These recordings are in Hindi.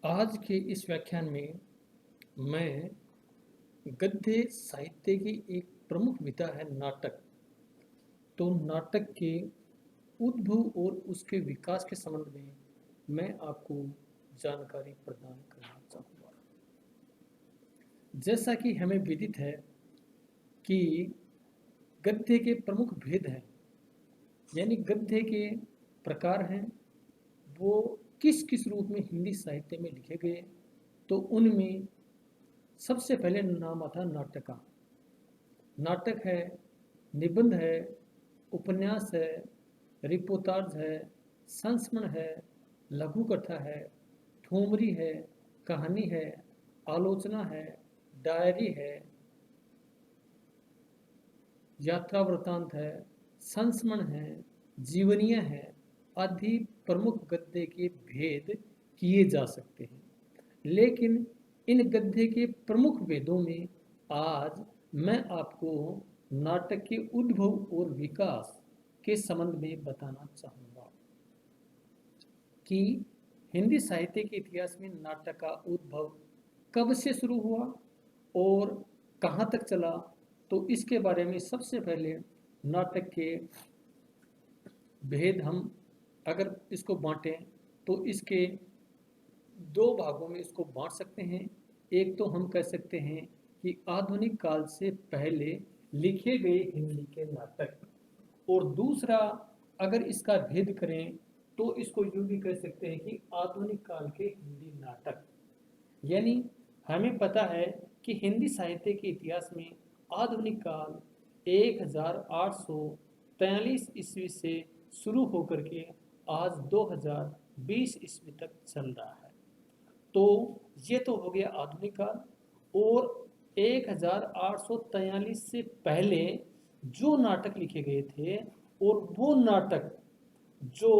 आज के इस व्याख्यान में मैं गद्य साहित्य की एक प्रमुख विधा है नाटक। तो नाटक के उद्भव और उसके विकास के संबंध में मैं आपको जानकारी प्रदान करना चाहूँगा। जैसा कि हमें विदित है कि गद्य के प्रमुख भेद हैं, यानी गद्य के प्रकार हैं, वो किस किस रूप में हिंदी साहित्य में लिखे गए। तो उनमें सबसे पहले नाम आता नाटक का। नाटक है, निबंध है, उपन्यास है, रिपोर्टाज है, संस्मरण है, लघु कथा है, ठोमरी है, कहानी है, आलोचना है, डायरी है, यात्रा वृत्तांत है, संस्मरण है, जीवनियाँ है आदि प्रमुख गद्य के भेद किए जा सकते हैं। लेकिन इन गद्य के प्रमुख भेदों में आज मैं आपको नाटक के उद्भव और विकास के संबंध में बताना चाहूँगा कि हिंदी साहित्य के इतिहास में नाटक का उद्भव कब से शुरू हुआ और कहाँ तक चला। तो इसके बारे में सबसे पहले नाटक के भेद हम अगर इसको बांटें तो इसके दो भागों में इसको बांट सकते हैं। एक तो हम कह सकते हैं कि आधुनिक काल से पहले लिखे गए हिंदी के नाटक, और दूसरा अगर इसका भेद करें तो इसको यूँ भी कह सकते हैं कि आधुनिक काल के हिंदी नाटक। यानी हमें पता है कि हिंदी साहित्य के इतिहास में आधुनिक काल 1843 ईस्वी से शुरू होकर के आज 2020 ईस्वी तक चल रहा है। तो ये तो हो गया आधुनिक काल। और 1843 से पहले जो नाटक लिखे गए थे, और वो नाटक जो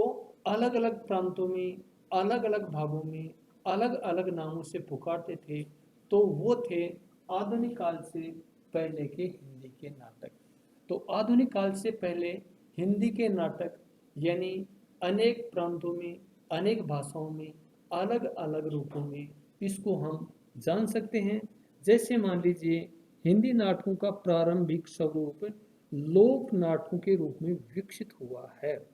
अलग अलग प्रांतों में, अलग अलग भागों में अलग अलग नामों से पुकारते थे, तो वो थे आधुनिक काल से पहले के हिंदी के नाटक। तो आधुनिक काल से पहले हिंदी के नाटक यानी अनेक प्रांतों में, अनेक भाषाओं में, अलग अलग रूपों में इसको हम जान सकते हैं। जैसे मान लीजिए हिंदी नाटकों का प्रारंभिक स्वरूप लोक नाटकों के रूप में विकसित हुआ है।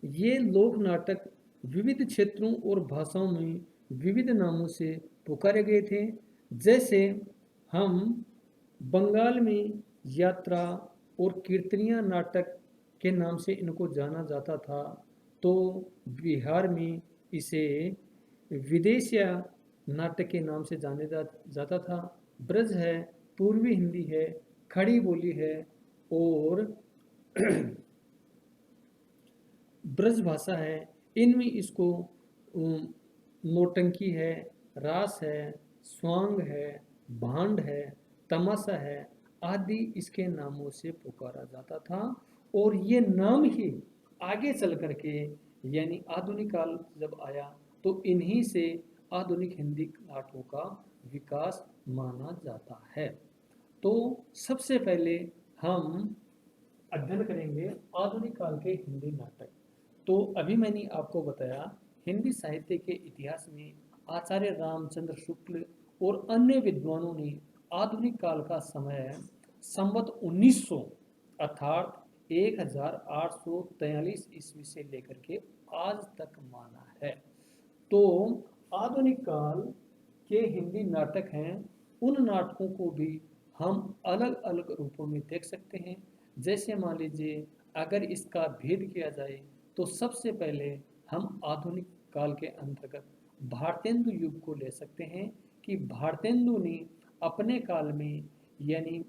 ये लोक नाटक विविध क्षेत्रों और भाषाओं में विविध नामों से पुकारे गए थे। जैसे हम बंगाल में यात्रा और कीर्तनिया नाटक के नाम से इनको जाना जाता था, तो बिहार में इसे विदेशिया नाटक के नाम से जाता था। ब्रज है, पूर्वी हिंदी है, खड़ी बोली है, और ब्रज भाषा है। इनमें इसको नौटंकी है, रास है, स्वांग है, भांड है, तमाशा है आदि इसके नामों से पुकारा जाता था। और ये नाम ही आगे चल करके यानी आधुनिक काल जब आया तो इन्हीं से आधुनिक हिंदी नाटकों का विकास माना जाता है। तो सबसे पहले हम अध्ययन करेंगे आधुनिक काल के हिंदी नाटक। तो अभी मैंने आपको बताया हिंदी साहित्य के इतिहास में आचार्य रामचंद्र शुक्ल और अन्य विद्वानों ने आधुनिक काल का समय संवत 1900 अर्थात 1843 ईस्वी से लेकर के आज तक माना है। तो आधुनिक काल के हिंदी नाटक हैं, उन नाटकों को भी हम अलग अलग रूपों में देख सकते हैं। जैसे मान लीजिए अगर इसका भेद किया जाए तो सबसे पहले हम आधुनिक काल के अंतर्गत भारतेंदु युग को ले सकते हैं कि भारतेंदु ने अपने काल में यानी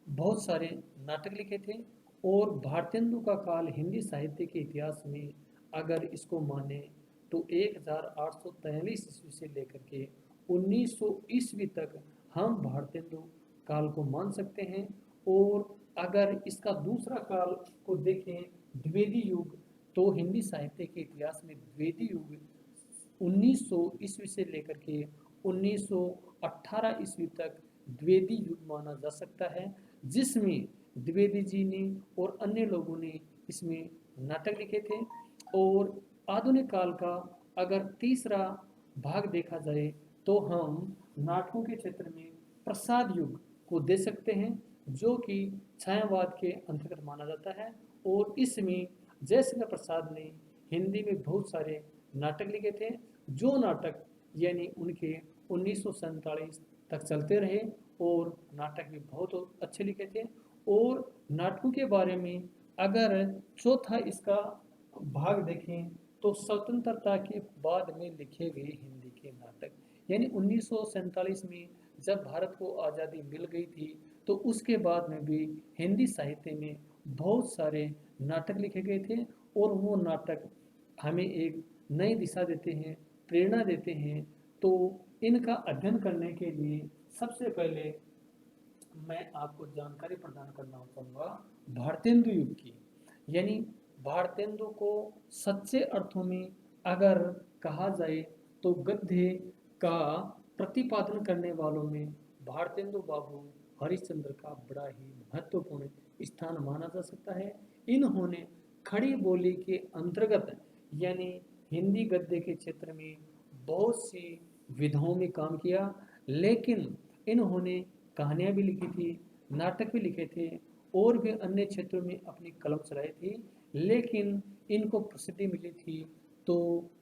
बहुत सारे नाटक लिखे थे। और भारतेंदु का काल हिंदी साहित्य के इतिहास में अगर इसको माने तो 1843 ईस्वी से लेकर के 1900 ईस्वी तक हम भारतेंदु काल को मान सकते हैं। और अगर इसका दूसरा काल को देखें द्विवेदी युग, तो हिंदी साहित्य के इतिहास में द्विवेदी युग 1900 ईस्वी से लेकर के 1918 ईस्वी तक द्विवेदी युग माना जा सकता है, जिसमें द्विवेदी जी ने और अन्य लोगों ने इसमें नाटक लिखे थे। और आधुनिक काल का अगर तीसरा भाग देखा जाए तो हम नाटकों के क्षेत्र में प्रसाद युग को दे सकते हैं, जो कि छायावाद के अंतर्गत माना जाता है। और इसमें जयशंकर प्रसाद ने हिंदी में बहुत सारे नाटक लिखे थे, जो नाटक यानी उनके 1947 तक चलते रहे, और नाटक भी बहुत अच्छे लिखे थे। और नाटकों के बारे में अगर चौथा इसका भाग देखें तो स्वतंत्रता के बाद में लिखे गए हिंदी के नाटक, यानी 1947 में जब भारत को आज़ादी मिल गई थी, तो उसके बाद में भी हिंदी साहित्य में बहुत सारे नाटक लिखे गए थे। और वो नाटक हमें एक नई दिशा देते हैं, प्रेरणा देते हैं। तो इनका अध्ययन करने के लिए सबसे पहले मैं आपको जानकारी प्रदान करना चाहूँगा भारतेंदु युग की। यानी भारतेंदु को सच्चे अर्थों में अगर कहा जाए तो गद्य का प्रतिपादन करने वालों में भारतेंदु बाबू हरिश्चंद्र का बड़ा ही महत्वपूर्ण स्थान माना जा सकता है। इन्होंने खड़ी बोली के अंतर्गत यानी हिंदी गद्य के क्षेत्र में बहुत सी विधाओं में काम किया, लेकिन इन्होंने कहानियाँ भी लिखी थी, नाटक भी लिखे थे, और भी अन्य क्षेत्रों में अपनी कलम चलाई थी। लेकिन इनको प्रसिद्धि मिली थी तो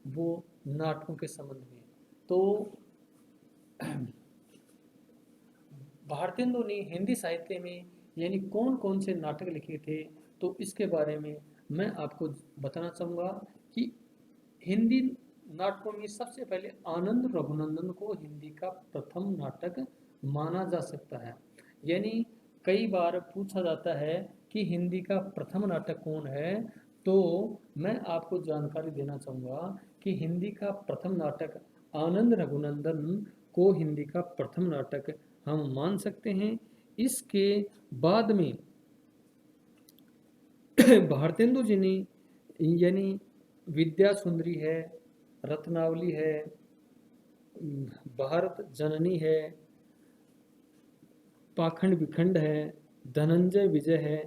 वो नाटकों के संबंध में। तो भारतेंदु ने हिंदी साहित्य में यानी कौन कौन से नाटक लिखे थे, तो इसके बारे में मैं आपको बताना चाहूँगा कि हिंदी नाटकों में सबसे पहले आनंद रघुनंदन को हिंदी का प्रथम नाटक माना जा सकता है। यानी कई बार पूछा जाता है कि हिंदी का प्रथम नाटक कौन है, तो मैं आपको जानकारी देना चाहूँगा कि हिंदी का प्रथम नाटक आनंद रघुनंदन को हिंदी का प्रथम नाटक हम मान सकते हैं। इसके बाद में भारतेंदु जी ने यानी विद्या सुंदरी है, रत्नावली है, भारत जननी है, पाखंड विखंड है, धनंजय विजय है,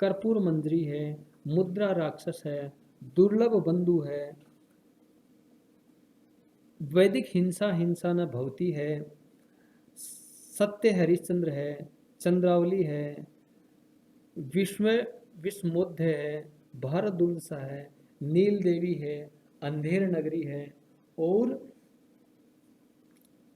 कर्पूर मंजरी है, मुद्रा राक्षस है, दुर्लभ बंधु है, वैदिक हिंसा हिंसा न भवती है, सत्य हरिश्चंद्र है, चंद्रावली है, विश्व विश्वमोध्य है, भारत दुर्दशा है, नील देवी है, अंधेर नगरी है, और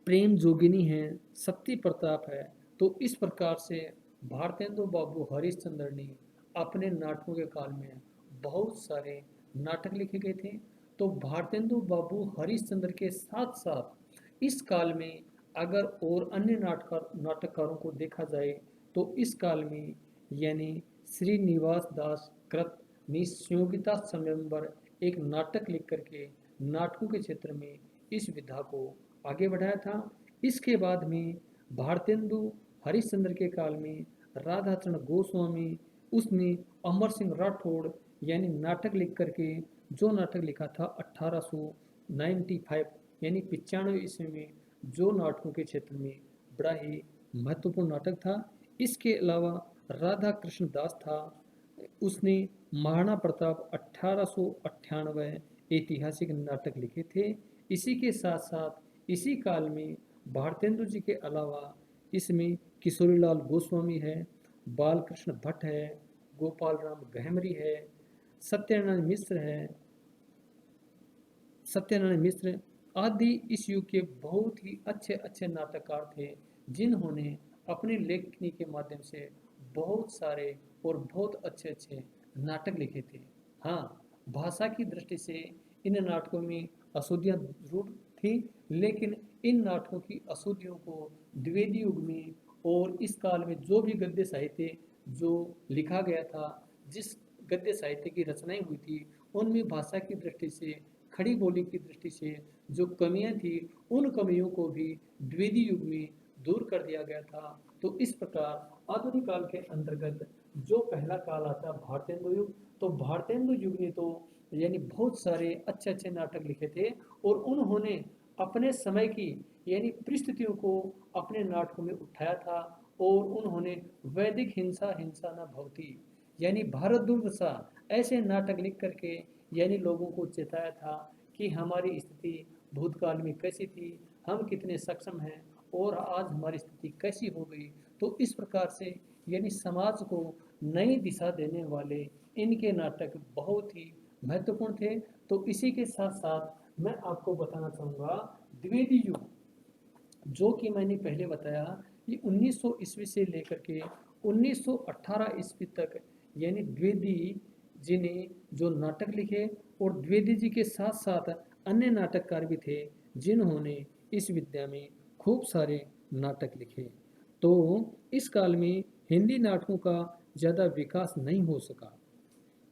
प्रेम जोगिनी है, सत्य प्रताप है। तो इस प्रकार से भारतेंदु बाबू हरिश्चंद्र ने अपने नाटकों के काल में बहुत सारे नाटक लिखे गए थे। तो भारतेंदु बाबू हरिश्चंद्र के साथ साथ इस काल में अगर और अन्य नाटककारों को देखा जाए तो इस काल में यानी श्रीनिवास दास कृत निस्योगिता स्वयंवर एक नाटक लिख करके नाटकों के क्षेत्र में इस विधा को आगे बढ़ाया था। इसके बाद में भारतेंदु हरिश्चंद्र के काल में राधाचरण गोस्वामी उसने अमर सिंह राठौड़ यानी नाटक लिख करके जो नाटक लिखा था 1895 यानी 95 ईस्वी में, जो नाटकों के क्षेत्र में बड़ा ही महत्वपूर्ण नाटक था। इसके अलावा राधा कृष्ण दास था, उसने महाराणा प्रताप 1898 ऐतिहासिक नाटक लिखे थे। इसी के साथ साथ इसी काल में भारतेंदु जी के अलावा इसमें किशोरीलाल गोस्वामी है, बालकृष्ण भट्ट है, गोपाल राम गहमरी है, सत्यनारायण मिश्र है, सत्यनारायण मिश्र आदि इस युग के बहुत ही अच्छे अच्छे नाटककार थे, जिन्होंने अपनी लेखनी के माध्यम से बहुत सारे और बहुत अच्छे अच्छे नाटक लिखे थे। हाँ, भाषा की दृष्टि से इन नाटकों में अशुद्धियाँ जरूर थी, लेकिन इन नाटकों की अशुद्धियों को द्विवेदी युग में और इस काल में जो भी गद्य साहित्य जो लिखा गया था, जिस गद्य साहित्य की रचनाएं हुई थी, उनमें भाषा की दृष्टि से, खड़ी बोली की दृष्टि से जो कमियां थी, उन कमियों को भी द्विवेदी युग में दूर कर दिया गया था। तो इस प्रकार आधुनिक काल के अंतर्गत जो पहला काल आता है भारतेंदु युग, तो भारतेंदु युग ने तो यानी बहुत सारे अच्छे अच्छे नाटक लिखे थे, और उन्होंने अपने समय की यानी परिस्थितियों को अपने नाटकों में उठाया था। और उन्होंने वैदिक हिंसा हिंसा न भवती यानी भारत दुर्दशा ऐसे नाटक लिख करके यानी लोगों को चेताया था कि हमारी स्थिति भूतकाल में कैसी थी, हम कितने सक्षम हैं और आज हमारी स्थिति कैसी हो गई। तो इस प्रकार से यानी समाज को नई दिशा देने वाले इनके नाटक बहुत ही महत्वपूर्ण थे। तो इसी के साथ साथ मैं आपको बताना चाहूँगा द्विवेदी युग, जो कि मैंने पहले बताया, ये 1900 ईस्वी से लेकर के 1918 ईस्वी तक यानी द्विवेदी जी ने जो नाटक लिखे, और द्विवेदी जी के साथ साथ अन्य नाटककार भी थे जिन्होंने इस विद्या में खूब सारे नाटक लिखे। तो इस काल में हिंदी नाटकों का ज़्यादा विकास नहीं हो सका,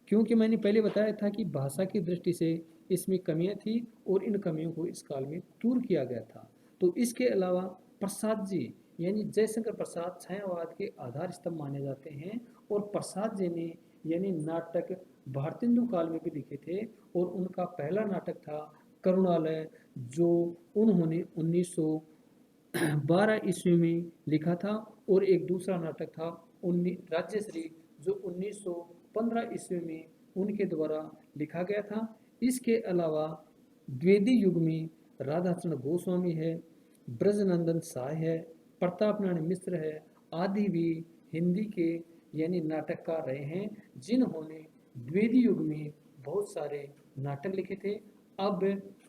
क्योंकि मैंने पहले बताया था कि भाषा की दृष्टि से इसमें कमियां थी और इन कमियों को इस काल में दूर किया गया था। तो इसके अलावा प्रसाद जी यानी जयशंकर प्रसाद छायावाद के आधार स्तंभ माने जाते हैं, और प्रसाद जी ने यानी नाटक भारतेंदु काल में भी लिखे थे, और उनका पहला नाटक था करुणालय, जो उन्होंने 1912 ईस्वी में लिखा था, और एक दूसरा नाटक था राज्यश्री, जो 1915 ईस्वी में उनके द्वारा लिखा गया था। इसके अलावा द्विवेदी युग में राधाकृष्ण गोस्वामी है, ब्रजनंदन साय है, प्रताप नारायण मिश्र है, आदि भी हिंदी के यानी नाटककार रहे हैं जिन्होंने द्विवेदी युग में बहुत सारे नाटक लिखे थे। अब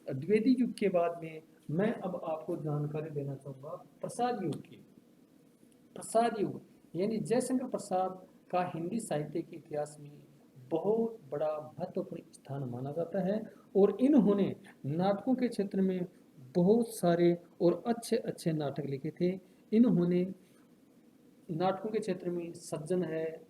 द्विवेदी युग के बाद में मैं अब आपको जानकारी देना चाहूँगा प्रसाद युग की। प्रसाद युग यानी जयशंकर प्रसाद का हिंदी साहित्य के इतिहास में बहुत बड़ा महत्वपूर्ण स्थान माना जाता है, और इन्होंने नाटकों के क्षेत्र में बहुत सारे और अच्छे अच्छे नाटक लिखे थे। इन्होंने नाटकों के क्षेत्र में सज्जन है,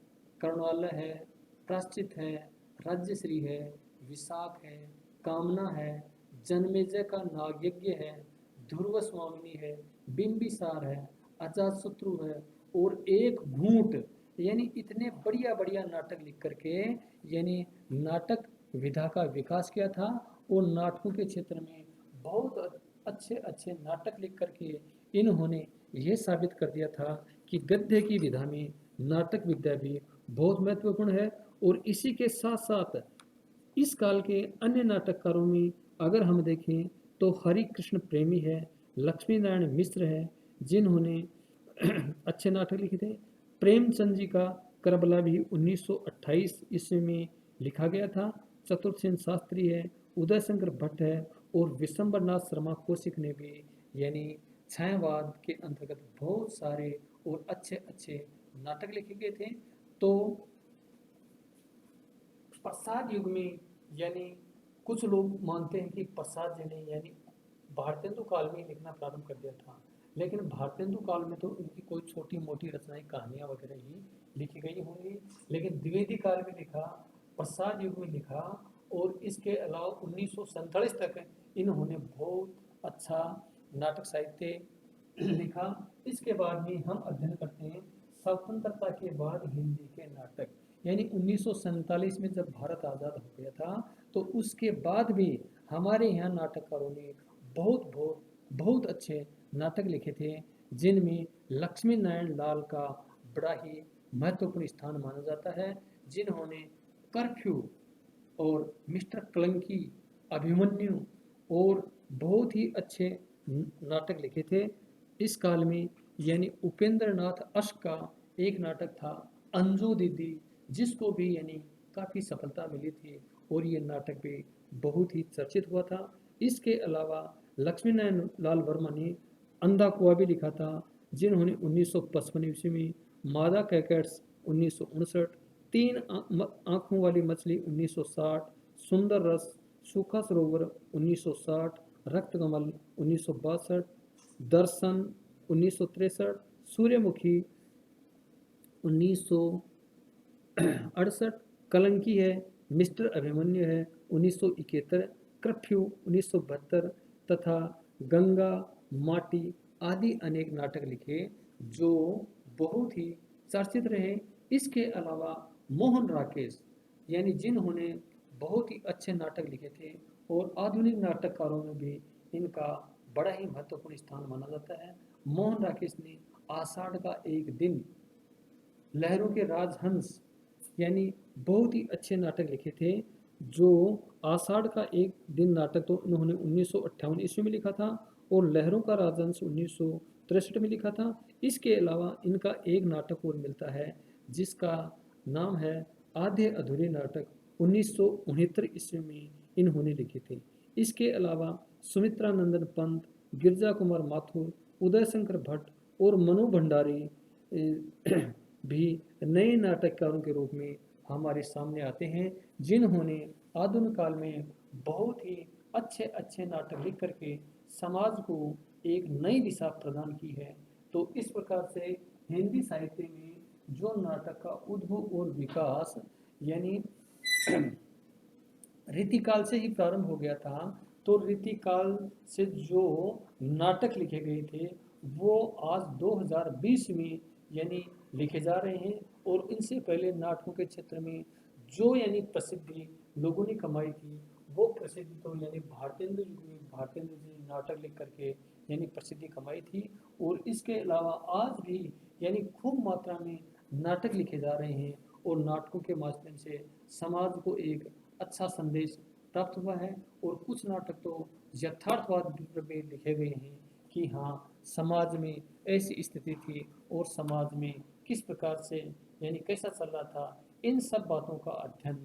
कर्णवाला है, प्राश्चित है, राज्यश्री है, विशाख है, कामना है, जन्मेजय का नागयज्ञ है, ध्रुव स्वामिनी है, बिंबिसार है, अजातशत्रु है, और एक घूंट, यानी इतने बढ़िया बढ़िया नाटक लिख करके यानी नाटक विधा का विकास किया था, और नाटकों के क्षेत्र में बहुत अच्छे अच्छे नाटक लिख करके इन्होंने ये साबित कर दिया था कि गद्य की विधा में नाटक विद्या भी बहुत महत्वपूर्ण है। और इसी के साथ साथ इस काल के अन्य नाटककारों में अगर हम देखें तो हरि कृष्ण प्रेमी है, लक्ष्मी नारायण मिश्र है, जिन्होंने अच्छे नाटक लिखे थे। प्रेमचंद जी का करबला भी 1928 ईस्वी में लिखा गया था। चतुर्सेन शास्त्री है, उदय शंकर भट्ट है, और विशंबरनाथ शर्मा कौशिक ने भी यानी छायावाद के अंतर्गत बहुत सारे और अच्छे अच्छे नाटक लिखे गए थे। तो प्रसाद युग में यानी कुछ लोग मानते हैं कि प्रसाद जी ने यानी भारतेंदु काल में लिखना प्रारंभ कर दिया था, लेकिन भारतेंदु काल में तो उनकी कोई छोटी मोटी रचनाएं, कहानियां वगैरह ही लिखी गई होंगी, लेकिन द्विवेदी काल में लिखा, प्रसाद युग में लिखा, और इसके अलावा 1947 तक इन्होंने बहुत अच्छा नाटक साहित्य लिखा। इसके बाद में हम अध्ययन करते हैं स्वतंत्रता के बाद हिंदी के नाटक, यानी 1947 में जब भारत आज़ाद हो गया था, तो उसके बाद भी हमारे यहाँ नाटककारों ने बहुत बहुत बहुत अच्छे नाटक लिखे थे, जिनमें लक्ष्मी नारायण लाल का बड़ा ही महत्वपूर्ण स्थान माना जाता है, जिन्होंने कर्फ्यू और मिस्टर क्लंकी, अभिमन्यु और बहुत ही अच्छे नाटक लिखे थे इस काल में। यानी उपेंद्र नाथ अश्क का एक नाटक था अंजू दीदी, जिसको भी यानी काफ़ी सफलता मिली थी, और ये नाटक भी बहुत ही चर्चित हुआ था। इसके अलावा लक्ष्मी नारायण लाल वर्मा ने अंधा कुआ भी लिखा था, जिन्होंने 1955 ईस्वी में, मादा कैकेट्स 1959, तीन आँखों वाली मछली 1960, सुंदर रस, सूखा सरोवर 1960, रक्तकमल 1962, दर्शन 1963, सूर्यमुखी 1968, कलंकी है, मिस्टर अभिमन्यु है 1971, कर्फ्यू 1972 तथा गंगा माटी आदि अनेक नाटक लिखे जो बहुत ही चर्चित रहे। इसके अलावा मोहन राकेश यानी जिन्होंने बहुत ही अच्छे नाटक लिखे थे, और आधुनिक नाटककारों में भी इनका बड़ा ही महत्वपूर्ण स्थान माना जाता है। मोहन राकेश ने आषाढ़ का एक दिन, लहरों के राजहंस यानी बहुत ही अच्छे नाटक लिखे थे, जो आषाढ़ का एक दिन नाटक तो उन्होंने 1958 ईस्वी में लिखा था, और लहरों का राजहंस 1963 में लिखा था। इसके अलावा इनका एक नाटक और मिलता है जिसका नाम है आधे अधूरे नाटक, 1969 ईस्वी में इन्होंने लिखे थे। इसके अलावा सुमित्रा नंदन पंत, गिरजा कुमार माथुर, उदय शंकर भट्ट और मनु भंडारी भी नए नाटककारों के रूप में हमारे सामने आते हैं, जिन्होंने आधुनिक काल में बहुत ही अच्छे अच्छे नाटक लिख करके समाज को एक नई दिशा प्रदान की है। तो इस प्रकार से हिंदी साहित्य में जो नाटक का उद्भव और विकास यानी रीतिकाल से ही प्रारंभ हो गया था, तो रीतिकाल से जो नाटक लिखे गए थे वो आज 2020 में यानी लिखे जा रहे हैं। और इनसे पहले नाटकों के क्षेत्र में जो यानी प्रसिद्धि लोगों ने कमाई थी, वो प्रसिद्धि तो यानी भारतेंदु युग में भारतेंदु जी नाटक लिख करके यानी प्रसिद्धि कमाई थी। और इसके अलावा आज भी यानी खूब मात्रा में नाटक लिखे जा रहे हैं, और नाटकों के माध्यम से समाज को एक अच्छा संदेश प्राप्त हुआ है। और कुछ नाटक तो यथार्थवाद में लिखे गए हैं कि हाँ, समाज में ऐसी स्थिति थी और समाज में किस प्रकार से यानी कैसा चल रहा था, इन सब बातों का अध्ययन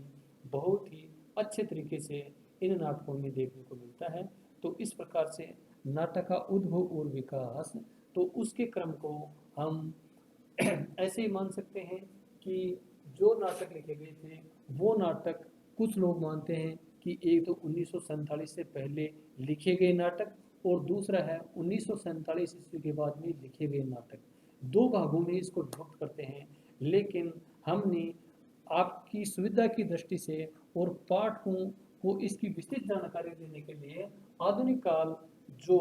बहुत ही अच्छे तरीके से इन नाटकों में देखने को मिलता है। तो इस प्रकार से नाटक का उद्भव और विकास, तो उसके क्रम को हम ऐसे ही मान सकते हैं कि जो नाटक लिखे गए थे वो नाटक, कुछ लोग मानते हैं कि एक तो 1947 से पहले लिखे गए नाटक, और दूसरा है 1947 ईस्वी के बाद में लिखे गए नाटक। दो भागों में इसको विभक्त करते हैं। लेकिन हमने आपकी सुविधा की दृष्टि से और पाठकों को इसकी विस्तृत जानकारी देने के लिए आधुनिक काल जो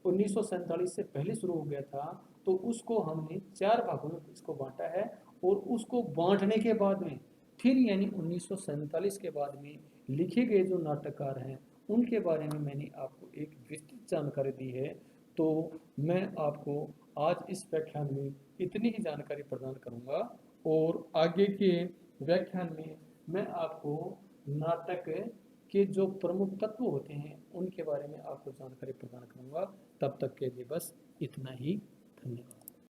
1947 से पहले शुरू हो गया था, तो उसको हमने चार भागों में इसको बांटा है। और उसको बांटने के बाद में फिर यानी 1947 के बाद में लिखे गए जो नाटककार हैं उनके बारे में मैंने आपको एक विस्तृत जानकारी दी है। तो मैं आपको आज इस व्याख्यान में इतनी ही जानकारी प्रदान करूंगा, और आगे के व्याख्यान में मैं आपको नाटक के जो प्रमुख तत्व होते हैं उनके बारे में आपको जानकारी प्रदान करूंगा। तब तक के लिए बस इतना ही। धन्यवाद।